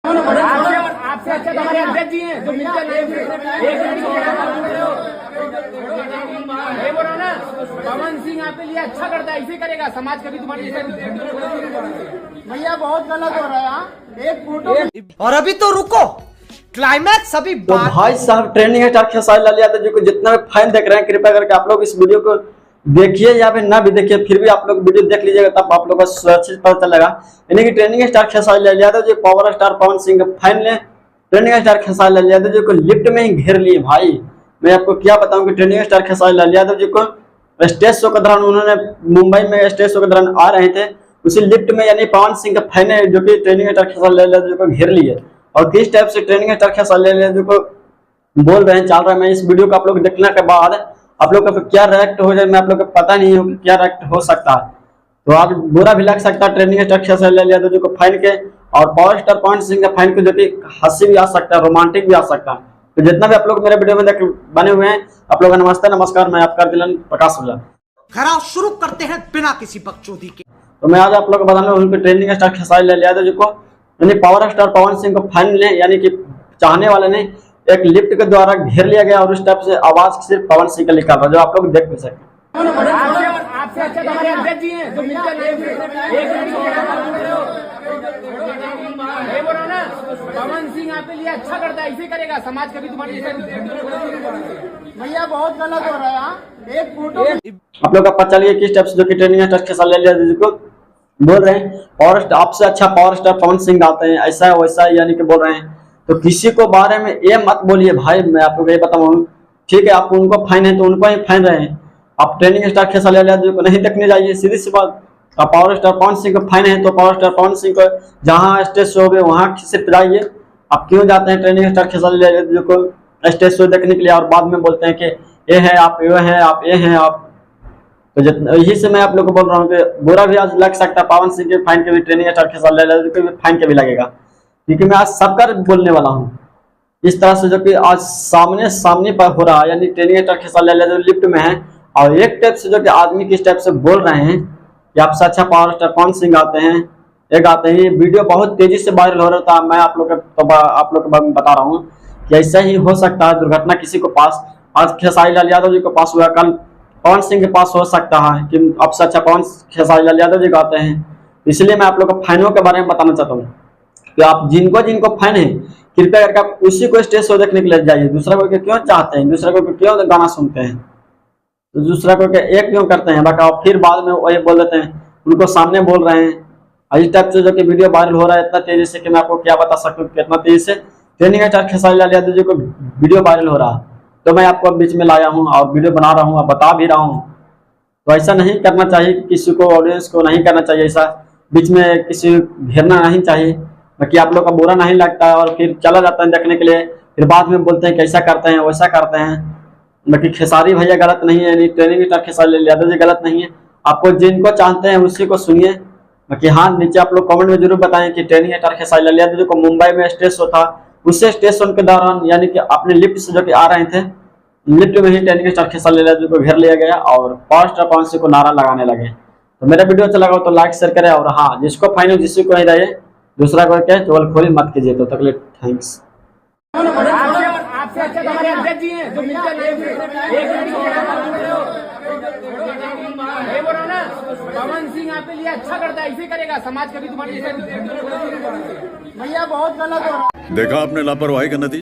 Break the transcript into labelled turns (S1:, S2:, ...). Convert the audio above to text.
S1: आपसे अच्छा तो हमारे अध्यक्ष जी हैं जो मिलकर बोलो ना। पवन सिंह आपके लिए अच्छा करता है, इसे करेगा समाज कभी तुम्हारे
S2: भैया बहुत गलत हो रहा है। एक फोटो
S3: और अभी तो रुको, क्लाइमैक्स अभी
S4: तो भाई साहब ट्रेंडिंग स्टार खेसारी लाल यादव जी को जितना भी फैन देख रहे हैं, कृपया करके आप लोग इस वीडियो को देखिए या फिर ना भी देखिए, फिर भी आप लोग वीडियो देख लीजिएगा, तब आप लोग को सुरक्षित पता चलेगा। यानी कि trending star Khesari Lal Yadav ji power star Pawan Singh के फैन ने ट्रेंडिंग स्टार खेसारी लाल यादव जी को लिफ्ट में ही घेर लिए। भाई मैं आपको क्या बताऊं कि ट्रेंडिंग स्टार खेसारी लाल यादव जी को स्टेज शो के दौरान, उन्होंने मुंबई में स्टेज शो के दौरान आ रहे थे, उसी लिफ्ट में यानी पवन सिंह के फैन है जो कि ट्रेंडिंग स्टार खेसारी लाल यादव जी को घेर लिए। और किस टाइप से ट्रेंडिंग स्टार खेसारी लाल यादव जी को बोल रहे हैं, चल रहा है, मैं इस वीडियो को आप लोग देखने के बाद आप लोग का क्या रिएक्ट हो जाए, मैं आप लोग को पता नहीं हो कि क्या रिएक्ट हो सकता है। तो आप बुरा भी लग सकता है ट्रेंडिंग स्टार खेसारी लाल यादव जी को फैन के, और पावर स्टार पवन सिंह के फैन को, जो कि हंसी भी आ सकता है, रोमांटिक भी आ सकता है। तो जितना भी आप लोग मेरे वीडियो में देख बने हुए हैं, आप लोग का नमस्ते नमस्कार, मैं आपका दिलन प्रकाश ओझा।
S3: खराब शुरू करते हैं बिना किसी बकचोदी के।
S4: तो मैं आज आप लोग को बताने उनके ट्रेंडिंग स्टार खेसारी लाल यादव जी को, यानी पावर स्टार पवन सिंह को फैन ने, यानी कि चाहने वाले ने एक लिफ्ट के द्वारा घेर लिया गया, और उस टाइप से आवाज सिर्फ पवन सिंह का निकाल रहा, जो आप लोग देख भी सकते।
S1: आपसे अच्छा तो हमारे अध्यक्ष जी हैं जो मिलकर बोलो ना। पवन सिंह आपके लिए अच्छा करता है, इसे करेगा समाज कभी तुम्हारे
S2: भैया बहुत गलत हो रहा है। एक फोटो
S4: आप लोग का पता चलिए किस टाइप से जो कि ट्रेंडिंग स्टार खेसारी लाल यादव जी को बोल रहे हैं, और आपसे अच्छा पावर स्टार पवन सिंह आते हैं, ऐसा है वैसा है, यानी कि बोल रहे हैं। तो किसी को बारे में ये मत बोलिए भाई, मैं आप लोग ये बताऊँ, ठीक है, आप उनको फैन है तो उनको ही फैन रहे हैं, आप ट्रेंडिंग स्टार खेसारी लाल यादव जी को नहीं देखने जाइए, सीधी सी बात। आप पावर स्टार पवन सिंह को फैन है तो पावर स्टार पवन सिंह को जहाँ स्टेज शो हो वहाँ सिर्फ जाइए। आप क्यों जाते हैं ट्रेंडिंग स्टार खेसारी लाल यादव जी को स्टेज शो देखने के लिए, और बाद में बोलते हैं कि ये है आप, ये हैं आप, ये हैं आप। तो यही से मैं आप लोग को बोल रहा हूँ कि बुरा भी आज लग सकता है पवन सिंह के फैन के भी, ट्रेंडिंग स्टार खेसारी लाल यादव जी के भी फैन के भी लगेगा, क्योंकि मैं आज सबका बोलने वाला हूँ इस तरह से, जो कि आज सामने पर हो रहा है। यानी trending star Khesari Lal Yadav lift में है, और एक टाइप से जो कि आदमी किस टाइप से बोल रहे हैं कि आपसे अच्छा पावर स्टार पवन सिंह आते हैं, एक आते हैं। ये वीडियो बहुत तेजी से वायरल हो रहा था, मैं आप लोग के बारे में बता रहा हूँ कि ऐसा ही हो सकता है दुर्घटना किसी को पास, आज खेसारी लाल यादव जी के पास हुआ, कल पवन सिंह के पास हो सकता है कि आपसे अच्छा पवन खेसारी लाल यादव जी आते हैं। इसलिए मैं आप लोग को फैनों के बारे में बताना चाहता हूँ कि आप जिनको फैन है, कृपया करके आप उसी को स्टेज शो देखने के लिए जाइए। दूसरा को क्यों चाहते हैं, दूसरा को क्यों गाना सुनते हैं, तो दूसरा को एक क्यों करते हैं बाका, फिर बाद में वही बोल देते हैं, उनको सामने बोल रहे हैं। इस टाइप से जो कि वीडियो वायरल हो रहा है इतना तेजी से कि मैं आपको क्या बता सकता हूँ कितना तेजी से ट्रेंडिंग स्टार खेसारी लाल यादव जी को वीडियो वायरल हो रहा है। तो मैं आपको बीच में लाया हूँ और वीडियो बना रहा हूँ और बता भी रहा हूँ। तो ऐसा नहीं करना चाहिए, किसी को, ऑडियंस को नहीं करना चाहिए ऐसा, बीच में किसी घेरना नहीं चाहिए, बाकी आप लोग का बुरा नहीं लगता है, और फिर चला जाता है देखने के लिए, फिर बाद में बोलते हैं कैसा करते हैं वैसा करते हैं। बाकी खेसारी भैया गलत नहीं है, ट्रेंडिंग स्टार खेसारी लाल यादव जी गलत नहीं है, आपको जिनको चाहते हैं उसी को सुनिए। बाकी हाँ, नीचे आप लोग कमेंट में जरूर बताएं कि ट्रेंडिंग स्टार खेसारी लाल यादव जी को मुंबई में स्टेज शो था, उससे स्टेज शो के दौरान यानी कि अपने लिफ्ट से जो कि आ रहे थे, लिफ्ट में ही ट्रेंडिंग स्टार खेसारी लाल यादव जी को घेर लिया गया, और पावर स्टार पवन सिंह को नारा लगाने लगे। तो मेरा वीडियो अच्छा लगा तो लाइक शेयर करें, और हाँ, जिसको फाइनल जिसको नहीं रहिए, दूसरा को क्या चोल खोली मत कीजिए। तो तक थैंक्स।
S1: आपसे अच्छा तो हमारे अध्यक्ष जी हैं जो मिलकर बोलो ना। पवन सिंह आपके लिए अच्छा करता है, इसे करेगा समाज कभी तुम्हारे
S2: भैया बहुत गलत हो रहा है।
S5: देखा आपने लापरवाही का नतीजा।